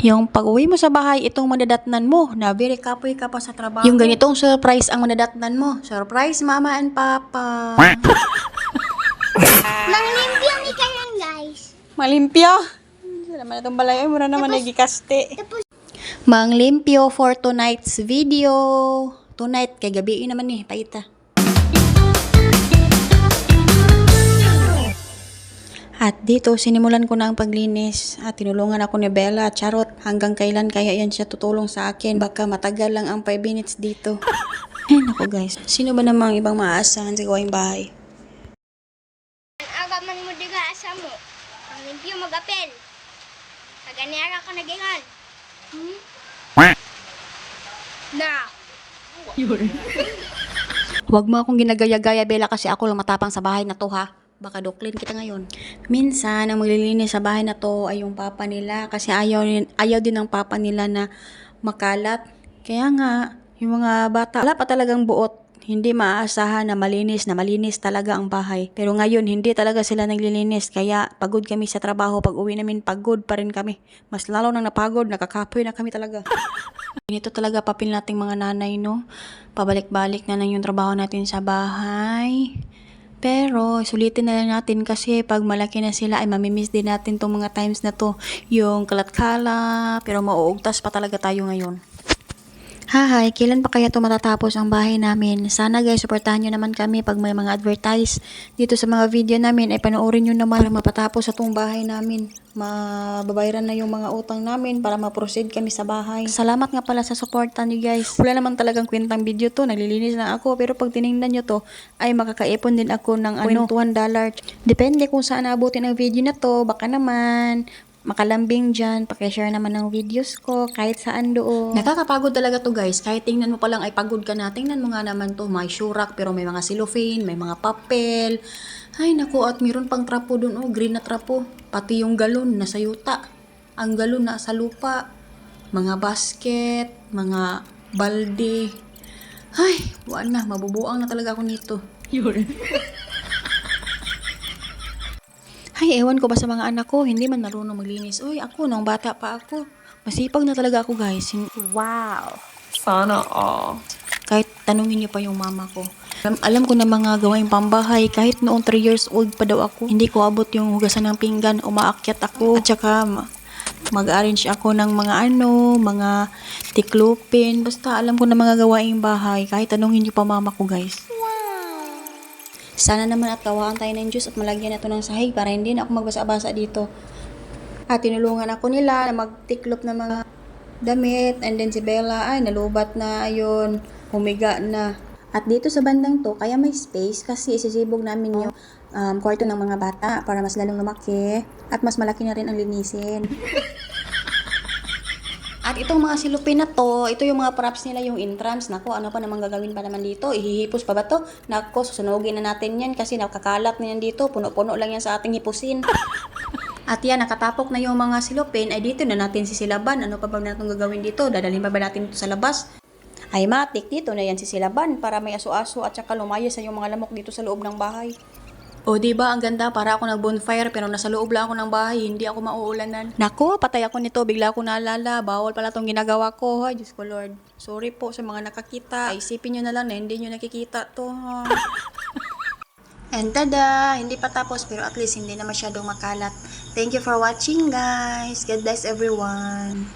Yung pag-uwi mo sa bahay, itong madadatnan mo na very kapoy ka pa sa trabaho. Yung ganitong surprise ang madadatnan mo. Surprise, mama and papa. Manglimpyo ni kanan, guys. Malimpyo. Naman itong balay. Ay, mura naman nagikaste. Tapos, Manglimpyo for tonight's video. Tonight, kay gabi naman eh, paita. At dito, sinimulan ko na ang paglinis at tinulungan ako ni Bella. Charot, hanggang kailan kaya yan siya tutulong sa akin? Baka matagal lang ang 5 minutes dito. Ay, naku guys. Sino ba namang ibang maaasahan sa gawaing bahay? aga man mo diga asa mo. Manglimpyo mag-apel. Kaganera ka nagingan. Na. Huwag mo akong ginagaya-gaya, Bella, kasi ako lang matapang sa bahay na to, ha? Baka duklin kita ngayon. Minsan, ang maglilinis sa bahay na to ay yung papa nila kasi ayaw din ng papa nila na makalat. Kaya nga, yung mga bata, wala pa talagang buot. Hindi maaasahan na malinis talaga ang bahay. Pero ngayon, hindi talaga sila naglilinis. Kaya pagod kami sa trabaho. Pag uwi namin, pagod pa rin kami. Mas lalo nang napagod, nakakapoy na kami talaga. Ganito talaga papel nating mga nanay, no? Pabalik-balik na lang yung trabaho natin sa bahay. Pero, sulitin na lang natin kasi pag malaki na sila ay mamimiss din natin tong mga times na to. Yung kalat-kala, pero mauugtas pa talaga tayo ngayon. Hi, kailan pa kaya to matatapos ang bahay namin? Sana guys, supportahan nyo naman kami pag may mga advertise dito sa mga video namin. Ay panoorin nyo naman para mapatapos sa tong bahay namin. Mababayaran na yung mga utang namin para ma-proceed kami sa bahay. Salamat nga pala sa suporta nyo guys. Wala naman talagang kwentang video to. Naglilinis lang ako. Pero pag tinignan nyo to, ay makakaipon din ako ng $1. Depende kung saan naabutin ang video na to. Baka naman makalambing dyan, pakishare naman ng videos ko, kahit saan doon. Nakakapagod talaga to guys, kahit tingnan mo pa lang ay pagod ka na, tingnan mo nga naman to, may syurak, pero may mga cellophane, may mga papel, ay naku, at meron pang trapo doon, oh, green na trapo, pati yung galon, nasa yuta, ang galon nasa lupa, mga basket, mga balde, ay, wala na, mabubuang na talaga ako nito. Ay, ewan ko ba sa mga anak ko, hindi man marunong maglinis. Uy, ako, nung bata pa ako. Masipag na talaga ako, guys. Wow. Sana all. Kahit tanungin niyo pa yung mama ko. Alam ko na mga gawaing pambahay. Kahit noong 3 years old pa daw ako, hindi ko abot yung hugasan ng pinggan. Umaakyat ako. At saka, mag-arrange ako ng mga tiklupin. Basta alam ko na mga gawaing bahay. Kahit tanungin niyo pa mama ko, guys. Sana naman at kawaan tayo ng Diyos at malagyan na ito ng sahig para hindi na ako magbasa-basa dito. At tinulungan ako nila na magtiklop ng mga damit. And then si Bella ay nalubat na, ayun, humiga na. At dito sa bandang to, kaya may space kasi isisibog namin yung kwarto ng mga bata para mas lalong lumaki at mas malaki na rin ang linisin. At itong mga silupin na to, ito yung mga props nila, yung entrance. Nako, ano pa naman gagawin pa naman dito? Ihihipos pa ba to? Nako, susunugin na natin yan kasi nakakalat na yan dito. Puno-puno lang yan sa ating hipusin. At yan, nakatapok na yung mga silupin. Ay dito na natin sisilaban. Ano pa ba natin gagawin dito? Dadalhin pa ba natin ito sa labas? Ay matik, dito na yan sisilaban para may aso-aso at saka lumayas sa yung mga lamok dito sa loob ng bahay. O diba, ang ganda, para ako nag-bonfire pero nasa loob lang ako ng bahay, hindi ako mauulanan. Nako, patay ako nito, bigla ako naalala, bawal pala tong ginagawa ko. Ay, Diyos ko Lord. Sorry po sa mga nakakita. Ay, isipin nyo na lang na hindi nyo nakikita to. And tada, hindi pa tapos pero at least hindi na masyadong makalat. Thank you for watching guys. God bless everyone.